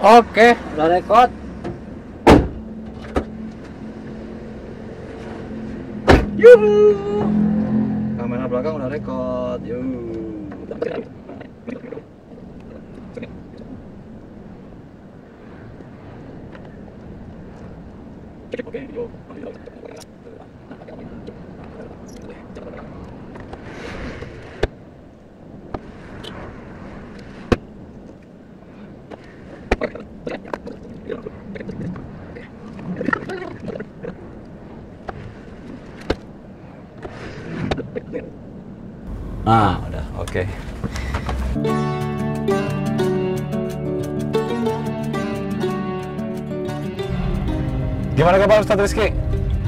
Oke, udah record. Yuhu. Kamera belakang udah record. Yuhu. Oke, yuk. Ah, udah, oke. Gimana kabar Ustadz Rizky?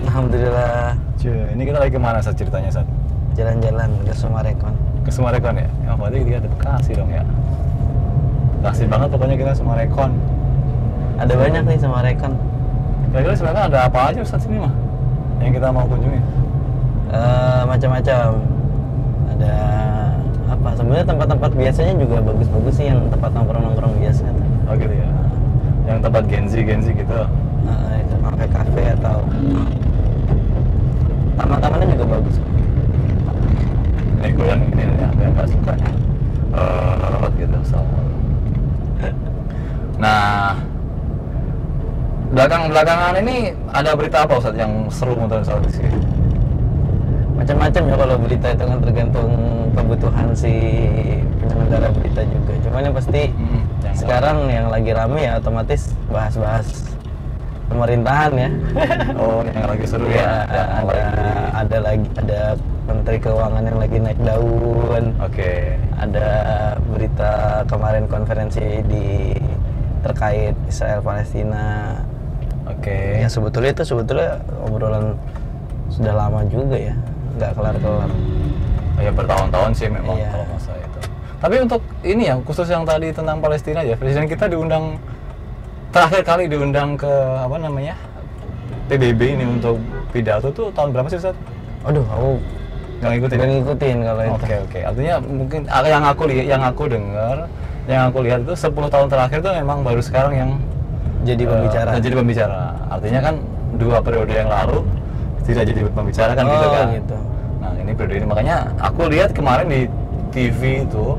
Alhamdulillah. Cuy, ini kita lagi kemana Ustadz ceritanya Ustadz? Jalan-jalan ke Sumarekon. Ke Sumarekon ya? Yang berarti kita ada Bekasi dong ya? Bekasi banget pokoknya kita Sumarekon. Ada banyak nih Sumarekon. Kira-kira sebenarnya ada apa aja Ustadz sini mah? Yang kita mau kunjungi? Macam-macam. Ada apa? Sebenarnya tempat-tempat biasanya juga bagus-bagus sih, yang tempat nongkrong-nongkrong biasa. Oh gitu ya? Yang tempat Genzi gitu? Itu kafe-kafe atau taman-tamannya juga bagus. Ini gue yang ini ya, gue yang gak suka ya. Gitu, so. Nah, belakangan ini ada berita apa Ustadz yang seru menurut Ustadz Rizky? Macam-macam ya, kalau berita itu kan tergantung kebutuhan si penyelenggara berita juga. Cuman yang pasti yang sekarang yang lagi rame ya otomatis bahas-bahas pemerintahan ya. Oh, yang lagi seru ya? Ada Menteri Keuangan yang lagi naik daun. Oke. Ada berita kemarin konferensi terkait Israel Palestina. Oke. Ya sebetulnya obrolan sudah lama juga ya, nggak kelar-kelar. Ya bertahun-tahun sih memang Iya. kalau masa itu. Tapi untuk ini ya, khusus yang tadi tentang Palestina ya, presiden kita terakhir kali diundang ke apa namanya PBB ini untuk pidato tuh tahun berapa sih Ustadz? Aduh, aku Nggak ngikutin? nggak ngikutin kalau itu. Oke. Artinya mungkin yang aku lihat itu 10 tahun terakhir tuh memang baru sekarang yang Jadi pembicara. jadi pembicara. Artinya kan 2 periode yang lalu tidak jadi pembicara kan gitu kan. Gitu. Nah, ini periode ini makanya aku lihat kemarin di TV itu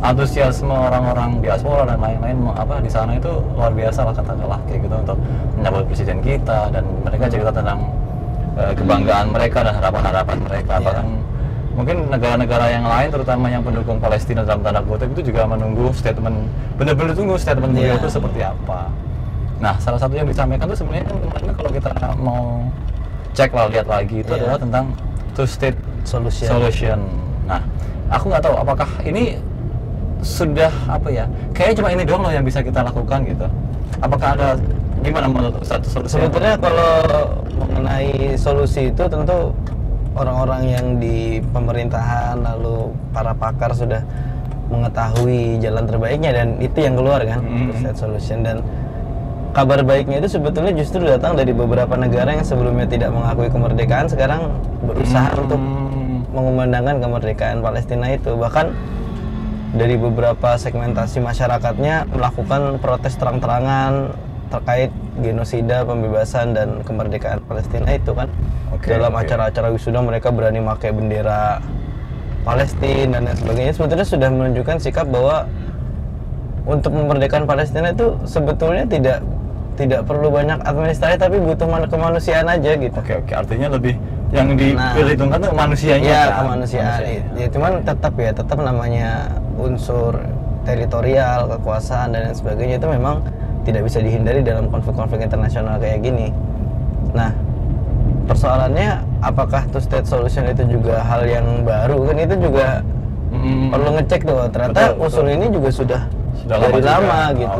antusiasme orang-orang diaspora dan lain-lain di sana itu luar biasa lah, katakanlah kayak gitu, untuk menyambut presiden kita, dan mereka cerita tentang kebanggaan mereka dan harapan-harapan mereka. Yeah. Bahkan mungkin negara-negara yang lain terutama yang pendukung Palestina dalam tanda kutip itu juga menunggu statement, benar-benar tunggu statement beliau itu seperti apa. Nah, salah satu yang disampaikan itu sebenarnya kan kemarin kalau kita mau cek lihat lagi itu adalah tentang two state solution. Nah, aku nggak tahu apakah ini sudah kayaknya cuma ini doang loh yang bisa kita lakukan gitu. Apakah ada, gimana menurut satu solusi? Sebetulnya kalau mengenai solusi itu tentu orang-orang yang di pemerintahan lalu para pakar sudah mengetahui jalan terbaiknya, dan itu yang keluar kan, state solution. Dan kabar baiknya itu sebetulnya justru datang dari beberapa negara yang sebelumnya tidak mengakui kemerdekaan, sekarang berusaha untuk mengumandangkan kemerdekaan Palestina itu. Bahkan dari beberapa segmentasi masyarakatnya melakukan protes terang-terangan terkait genosida, pembebasan, dan kemerdekaan Palestina itu kan. Dalam acara-acara wisuda mereka berani pakai bendera Palestina dan sebagainya. Sebetulnya sudah menunjukkan sikap bahwa untuk memerdekakan Palestina itu sebetulnya tidak perlu banyak administrasi, tapi butuh kemanusiaan aja gitu. Oke. Artinya lebih yang diperhitungkan tuh manusianya. Ya, kemanusiaan. Ya, cuman tetap namanya unsur teritorial, kekuasaan dan lain sebagainya itu memang tidak bisa dihindari dalam konflik-konflik internasional kayak gini. Nah, persoalannya apakah two state solution itu juga hal yang baru kan, itu juga perlu ngecek tuh. Ternyata usul ini juga sudah dari lama gitu.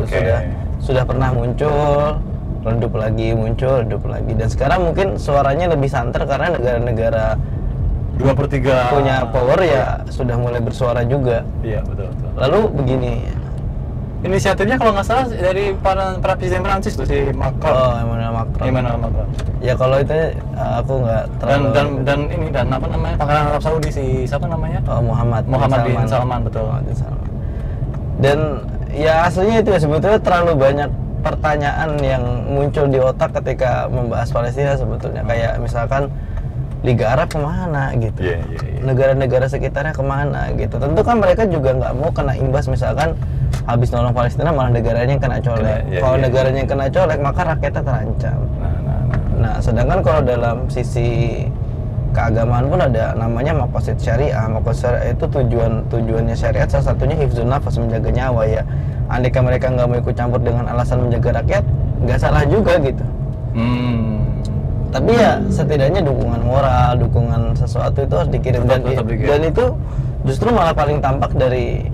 Sudah pernah muncul, redup lagi, dan sekarang mungkin suaranya lebih santer karena negara-negara 2/3 punya power ya sudah mulai bersuara juga. Iya, betul. Lalu begini, inisiatifnya kalau nggak salah dari para presiden Prancis tuh, si Macron. Oh, Emmanuel Macron. Ya kalau itu aku nggak terlalu. Dan apa namanya, Pangeran Arab Saudi, si siapa namanya? Oh, Muhammad bin Salman, betul. Dan Ya aslinya itu ya, sebetulnya terlalu banyak pertanyaan yang muncul di otak ketika membahas Palestina sebetulnya. Kayak misalkan Liga Arab kemana gitu, negara-negara sekitarnya kemana gitu. Tentu kan mereka juga nggak mau kena imbas, misalkan habis nolong Palestina malah negaranya yang kena colek. Kalau negaranya yang kena colek maka rakyatnya terancam. Nah, sedangkan kalau dalam sisi keagamaan pun ada namanya maqasid syariah. Maqasid syariah itu tujuannya syariat salah satunya hifdzun nafas, menjaga nyawa ya. Andaikan mereka nggak mau ikut campur dengan alasan menjaga rakyat, nggak salah juga gitu. Tapi ya setidaknya dukungan moral, dukungan sesuatu itu harus dikirim, dan itu justru malah paling tampak dari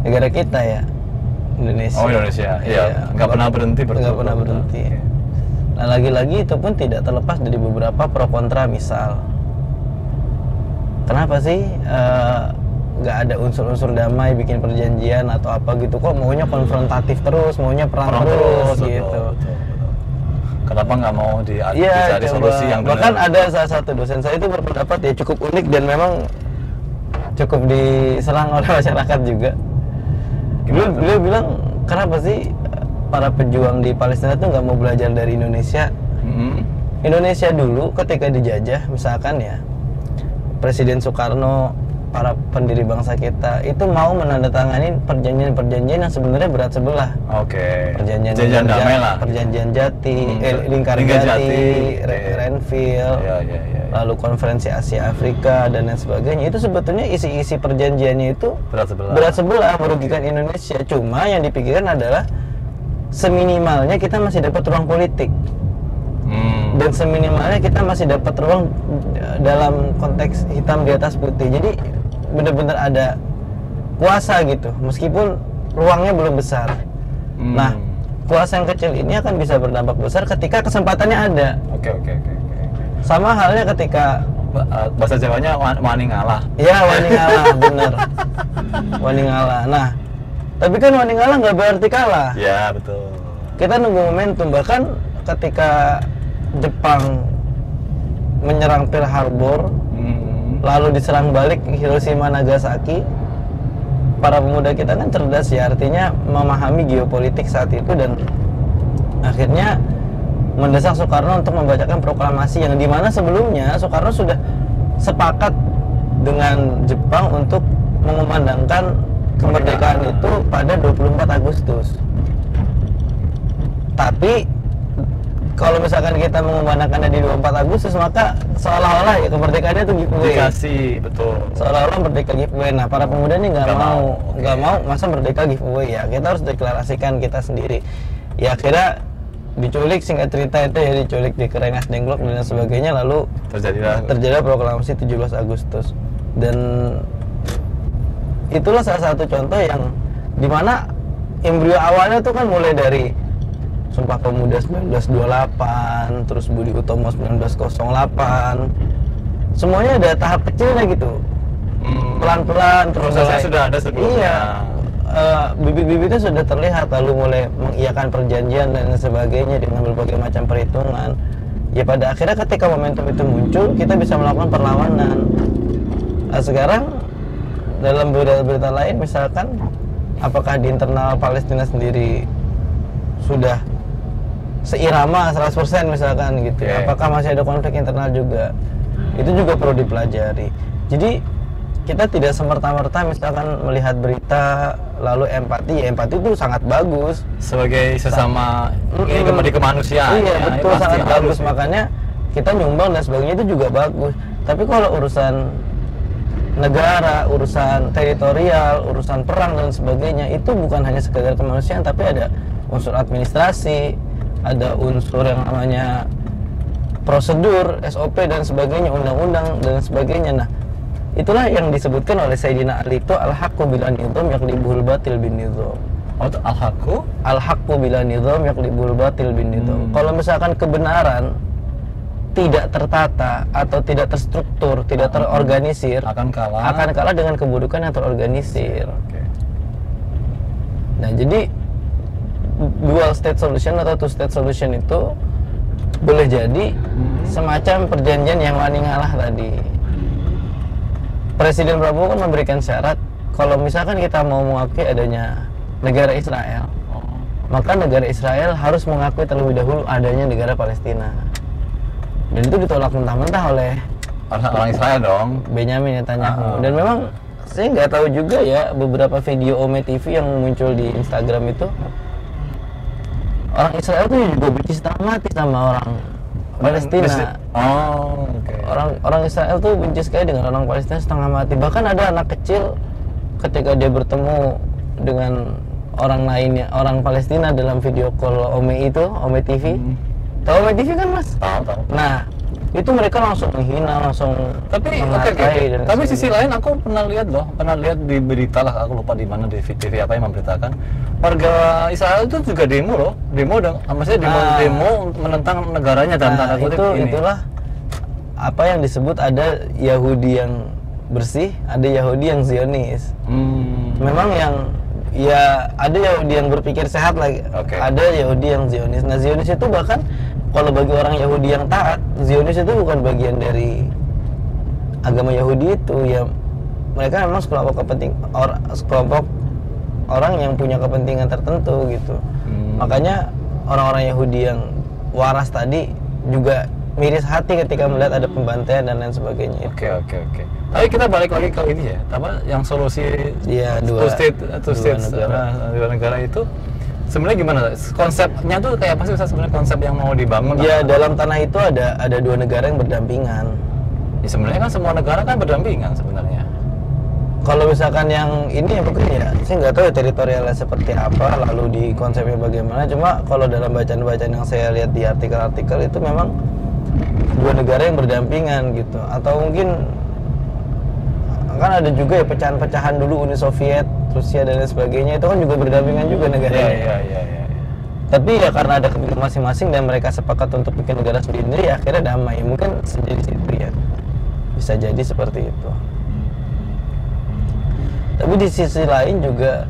negara kita ya, Indonesia. Oh, Indonesia. Iya, nggak pernah berhenti. Nggak pernah berhenti. Nah, lagi-lagi itu pun tidak terlepas dari beberapa pro kontra. Misal, kenapa sih nggak ada unsur-unsur damai, bikin perjanjian atau apa gitu? Kok maunya konfrontatif terus, maunya perang terus gitu? Betul. Kenapa nggak mau dicari solusi yang benar? Bahkan ada salah satu dosen saya itu berpendapat ya cukup unik dan memang cukup diserang oleh masyarakat juga. Beliau bilang, kenapa sih para pejuang di Palestina itu nggak mau belajar dari Indonesia? Indonesia dulu ketika dijajah, misalkan ya, Presiden Soekarno, para pendiri bangsa kita itu mau menandatangani perjanjian-perjanjian yang sebenarnya berat sebelah. Perjanjian damai lah. Perjanjian Jati, Lingkarjati, Renville, lalu Konferensi Asia Afrika dan lain sebagainya. Itu sebetulnya isi-isi perjanjiannya itu berat sebelah, merugikan Indonesia. Cuma yang dipikirkan adalah seminimalnya kita masih dapat ruang politik. Dan seminimalnya kita masih dapat ruang dalam konteks hitam di atas putih. Jadi benar-benar ada kuasa gitu, meskipun ruangnya belum besar. Nah, kuasa yang kecil ini akan bisa berdampak besar ketika kesempatannya ada. Oke. Sama halnya ketika bahasa Jawanya wani ngalah. Iya, wani ngalah, bener. Wani ngalah. Nah, tapi kan wani ngalah nggak berarti kalah. Ya, betul. Kita nunggu momentum. Bahkan ketika Jepang menyerang Pearl Harbor, lalu diserang balik Hiroshima Nagasaki, para pemuda kita kan cerdas ya, artinya memahami geopolitik saat itu, dan akhirnya mendesak Soekarno untuk membacakan proklamasi yang dimana sebelumnya Soekarno sudah sepakat dengan Jepang untuk mengumandangkan kemerdekaan itu pada 24 Agustus. Tapi kalau misalkan kita mengumandangkannya di 24 Agustus, maka seolah-olah ya kemerdekaannya itu giveaway. Dikasih, betul. Seolah-olah merdeka giveaway. Nah, para pemuda ini nggak mau masa merdeka giveaway ya. Kita harus deklarasikan kita sendiri. Ya akhirnya diculik, singkat cerita itu ya, diculik di Kerengas Dengklok dan sebagainya, lalu terjadilah proklamasi 17 Agustus. Dan itulah salah satu contoh yang dimana embrio awalnya tuh kan mulai dari Sumpah Pemuda 1928, terus Budi Utomo 1908. Semuanya ada tahap kecilnya gitu. Pelan-pelan terus prosesnya sudah ada sebelumnya. Iya. Bibit-bibitnya sudah terlihat, lalu mulai mengiyakan perjanjian dan sebagainya dengan berbagai macam perhitungan. Ya pada akhirnya ketika momentum itu muncul, kita bisa melakukan perlawanan. Nah, sekarang dalam berita-berita lain misalkan, apakah di internal Palestina sendiri sudah seirama 100% misalkan gitu. Apakah masih ada konflik internal juga? Itu juga perlu dipelajari. Jadi kita tidak semerta-merta misalkan melihat berita lalu empati. Empati itu sangat bagus sebagai sesama di kemanusiaan. Iya, betul, sangat bagus. Makanya kita nyumbang dan sebagainya itu juga bagus. Tapi kalau urusan negara, urusan teritorial, urusan perang dan sebagainya, itu bukan hanya sekedar kemanusiaan, tapi ada unsur administrasi, ada unsur yang namanya prosedur, SOP dan sebagainya, undang-undang dan sebagainya. Nah, itulah yang disebutkan oleh Sayyidina Ali itu al-haqqu bil nizam yaqlibul batil bin nizam. Oh, al-haqqu? Al-haqqu bil nizam yaqlibul batil bin nizam. Kalau misalkan kebenaran tidak tertata atau tidak terstruktur, tidak terorganisir, akan kalah dengan keburukan yang terorganisir. Nah, jadi dual state solution atau two state solution itu boleh jadi semacam perjanjian yang wani ngalah tadi. Presiden Prabowo kan memberikan syarat kalau misalkan kita mau mengakui adanya negara Israel. Maka negara Israel harus mengakui terlebih dahulu adanya negara Palestina. Dan itu ditolak mentah-mentah oleh Orang Israel dong. Benyamin Netanyahu. Dan memang saya nggak tahu juga ya, beberapa video Ome TV yang muncul di Instagram itu, orang Israel tuh juga benci setengah mati sama orang Palestina. Oh, oke. Orang Israel tuh benci sekali dengan orang Palestina setengah mati. Bahkan ada anak kecil ketika dia bertemu dengan orang lainnya, orang Palestina dalam video call Ome itu, Ome TV. Tahu Ome TV kan, Mas? Tahu. Nah, itu mereka langsung menghina, langsung Tapi tapi sisi lain aku pernah lihat di berita lah, aku lupa di mana, di TV apa yang memberitakan warga Israel itu juga demo loh, maksudnya demo menentang negaranya dalam tanda kutip ini. Itulah apa yang disebut ada Yahudi yang bersih, ada Yahudi yang Zionis. Memang yang ya ada Yahudi yang berpikir sehat lagi, ada Yahudi yang Zionis. Nah, Zionis itu bahkan kalau bagi orang Yahudi yang taat, Zionis itu bukan bagian dari agama Yahudi itu ya. Mereka memang sekelompok orang yang punya kepentingan tertentu gitu. Makanya orang-orang Yahudi yang waras tadi juga miris hati ketika melihat ada pembantaian dan lain sebagainya. Oke. Tapi kita balik lagi ke ini ya, yang solusi dua negara itu sebenarnya gimana? Konsepnya tuh kayak apa sih sebenarnya, konsep yang mau dibangun? Ya, dalam tanah itu ada dua negara yang berdampingan. Ya, sebenarnya kan semua negara kan berdampingan sebenarnya. Kalau misalkan yang ini ya mungkin ya, saya nggak tahu ya teritorialnya seperti apa, lalu di konsepnya bagaimana. Cuma kalau dalam bacaan-bacaan yang saya lihat di artikel-artikel itu memang dua negara yang berdampingan gitu. Atau mungkin kan ada juga ya pecahan-pecahan dulu Uni Soviet, Rusia dan lain sebagainya, itu kan juga berdampingan juga negaranya. Iya. Tapi ya karena ada kepentingan masing-masing dan mereka sepakat untuk bikin negara sendiri, ya akhirnya damai. Mungkin sejadi situ ya, bisa jadi seperti itu. Tapi di sisi lain juga,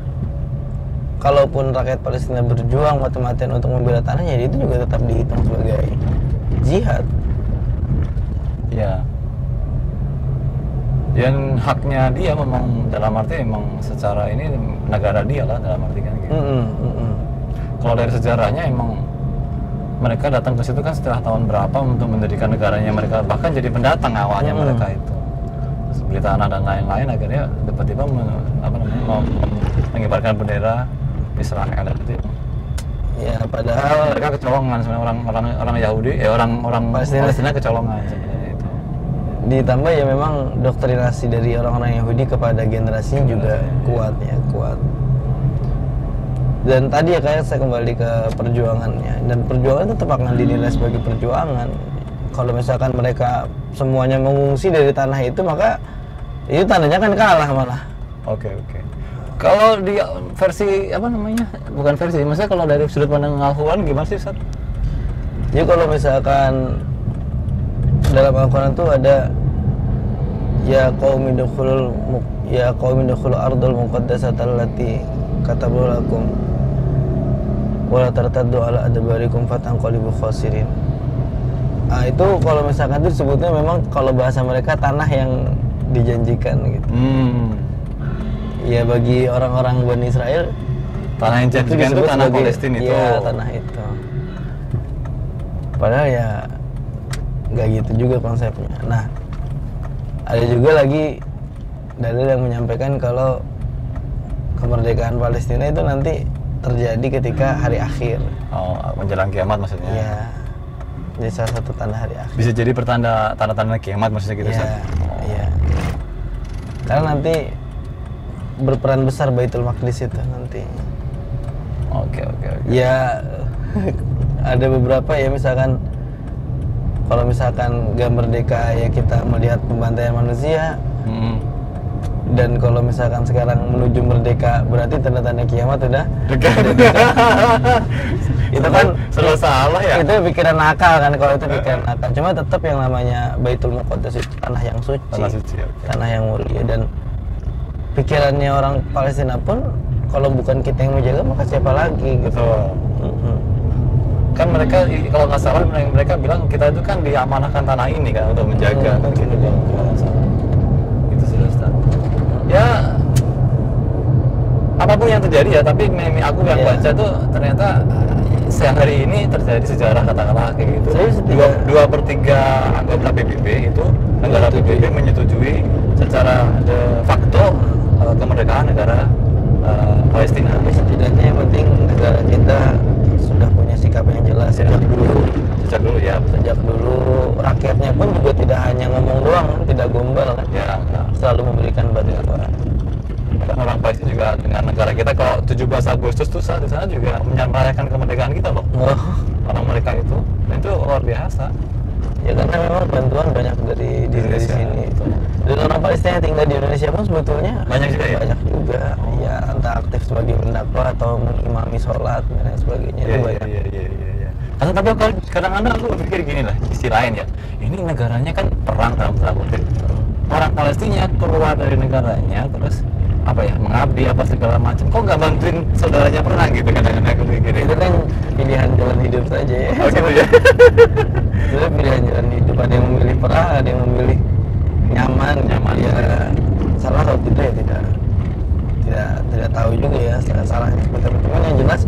kalaupun rakyat Palestina berjuang mati-matian untuk membela tanahnya, itu juga tetap dihitung sebagai jihad. Ya. Dan haknya dia memang dalam arti memang secara ini negara dia lah dalam arti kan gitu. Kalau dari sejarahnya emang mereka datang ke situ kan setelah tahun berapa untuk mendirikan negaranya mereka, bahkan jadi pendatang awalnya mereka itu. Terus beli tanah dan lain-lain, akhirnya tiba-tiba mengibarkan bendera Israel itu. Ya, padahal mereka kecolongan sebenarnya, orang Yahudi, orang Palestina kecolongan sebenarnya. Ditambah ya memang doktrinasi dari orang-orang Yahudi kepada generasinya juga kuat. Dan tadi ya kayak saya kembali ke perjuangannya, dan perjuangan tetap akan dinilai sebagai perjuangan. Kalau misalkan mereka semuanya mengungsi dari tanah itu, maka itu tandanya kan kalah malah. Oke. Kalau di versi apa namanya? Bukan versi, maksudnya kalau dari sudut pandang Al-Quran gimana sih, Ustaz? Jadi kalau misalkan dalam Al-Quran tuh ada ya qaumi dukhulul ardul muqaddasata allati katabu lakum wa la tartaddu ala adbarikum fatanqalibu khasirin. Itu kalau misalkan itu disebutnya memang kalau bahasa mereka tanah yang dijanjikan gitu. Ya bagi orang-orang Bani Israel tanah yang dijanjikan itu tanah Palestina itu. Iya, tanah itu. Padahal ya nggak gitu juga konsepnya. Nah, ada juga lagi dalil yang menyampaikan kalau kemerdekaan Palestina itu nanti terjadi ketika hari akhir. Menjelang kiamat maksudnya? Iya, jadi salah satu tanda hari akhir. Bisa jadi tanda-tanda kiamat maksudnya gitu? Iya. Karena nanti berperan besar Baitul Maqdis itu nanti. Oke. Ya, ada beberapa ya, misalkan kalau misalkan gak merdeka ya kita melihat pembantaian manusia. Dan kalau misalkan sekarang menuju merdeka berarti tanda-tanda kiamat udah dekat. Itu kan serba salah ya. Itu pikiran nakal kan, kalau itu pikiran nakal. Cuma tetap yang namanya Baitul Muqaddas itu tanah yang suci. Tanah yang mulia, dan pikirannya orang Palestina pun kalau bukan kita yang menjaga maka siapa lagi gitu. Kan mereka kalau nggak salah mereka bilang kita itu kan diamanahkan tanah ini kan untuk menjaga kan gitu kan. Itu sudah Ustaz. Ya apapun yang terjadi ya, tapi meme aku yang Iya. baca tuh ternyata sehari ini terjadi sejarah katakanlah kayak gitu. Saya setuju. Dua per tiga anggota PBB itu negara PBB menyetujui secara de facto kemerdekaan negara Palestina. Tapi setidaknya yang penting negara kita sudah punya sikap yang jelas sejak dulu. Sejak dulu ya. Sejak dulu rakyatnya pun juga tidak hanya ngomong doang, tidak gombal kan. Ya, Selalu memberikan bantuan. kan orang Palestina juga dengan negara kita, kalau 17 Agustus tuh saat di sana juga merayakan kemerdekaan kita loh. Oh. Orang mereka itu, dan itu luar biasa. Ya karena memang bantuan banyak dari Indonesia, sini. betul. Dan orang Palestina yang tinggal di Indonesia pun sebetulnya Banyak juga ya? Banyak juga. Ya entah aktif sebagai pendakwah atau mengimami sholat dan lain sebagainya itu banyak. Iya. Tapi kadang-kadang aku berpikir gini lah, istilah lain ya. Ini negaranya kan perang dalam tanda kutip. Orang Palestina keluar dari negaranya terus apa ya, mengabdi apa segala macam. Kok nggak bantuin saudaranya perang gitu, kadang-kadang aku mikir. Itu kan pilihan jalan hidup saja ya. Oh gitu ya. Itu pilihan jalan hidup. Ada yang memilih perang, ada yang memilih nyaman. Ya salah atau tidak ya tidak tahu juga ya salahnya seperti apa. Cuman yang jelas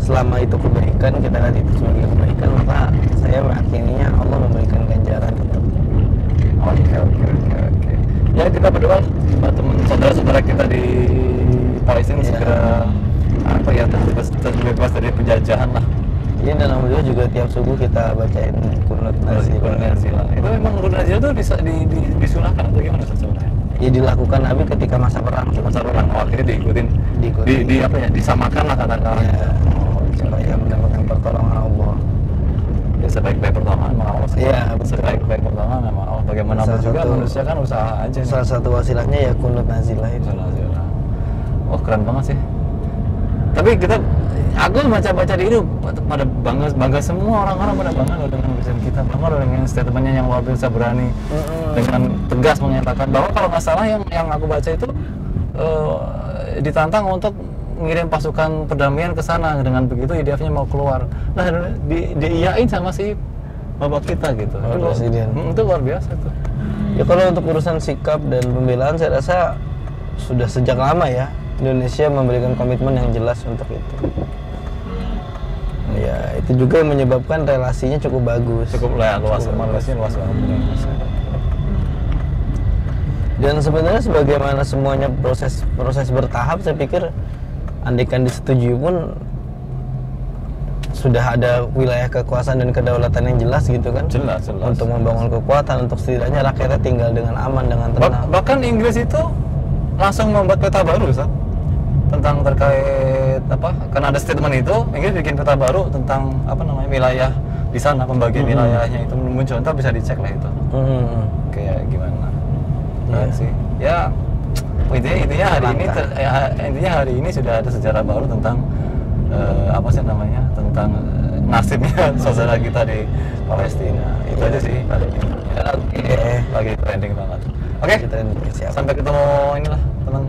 selama itu kebaikan, kita lihat itu sebagai kebaikan, maka saya meyakininya Allah memberikan ganjaran tetap. Oke. Ya kita berdoa teman saudara-saudara kita di Palestina Iya. segera apa ya, terbebas dari penjajahan lah. Iya, dan alhamdulillah juga tiap subuh kita bacain kunut Nazilah. Itu memang kunut Nazilah itu disunahkan atau gimana sebenarnya? Ya dilakukan Nabi ketika masa perang. Masa orang akhirnya diikutin, Diikutin. di apa ya, disamakan lah katakanlah. Ya, supaya mendapatkan pertolongan Allah. Ya, sebaik-baik pertolongan sama Allah. Iya, betul. Sebaik-baik pertolongan sama Allah. Bagaimanapun Salah juga satu- manusia kan usaha aja. nih. Salah satu wasilahnya ya kunut nazilah itu. Kunut Nazilah. Oh keren banget sih. Tapi aku baca-baca di ini pada bangga semua, orang-orang pada bangga loh dengan tulisan kita, bangga loh dengan statementnya yang luar biasa berani, dengan tegas menyatakan bahwa kalau nggak salah yang aku baca itu ditantang untuk ngirim pasukan perdamaian ke sana, dengan begitu IDF-nya mau keluar. Nah, diiyain sama si bapak kita gitu. Bapak Presiden. Itu luar biasa tuh. Ya kalau untuk urusan sikap dan pembelaan saya rasa sudah sejak lama ya Indonesia memberikan komitmen yang jelas untuk itu. Ya itu juga yang menyebabkan relasinya cukup bagus. Cukup lah luas, Malaysia luas banget. Dan sebenarnya sebagaimana semuanya proses bertahap, saya pikir andaikan disetujui pun sudah ada wilayah kekuasaan dan kedaulatan yang jelas gitu kan. Jelas. Untuk membangun kekuatan, untuk setidaknya rakyatnya tinggal dengan aman, dengan tenang. Bahkan Inggris itu langsung membuat peta baru, Ustaz, tentang terkait apa? Karena ada statement itu, Inggris bikin peta baru tentang apa namanya, wilayah di sana, pembagian wilayahnya itu muncul. Ntar bisa dicek lah itu. Kayak gimana? Keren sih. Ya intinya hari ini sudah ada sejarah baru tentang apa sih namanya, tentang nasibnya saudara kita di Palestina. Itu aja sih paling ini. Ya, lagi trending banget. Oke, Kita siap. sampai ketemu inilah teman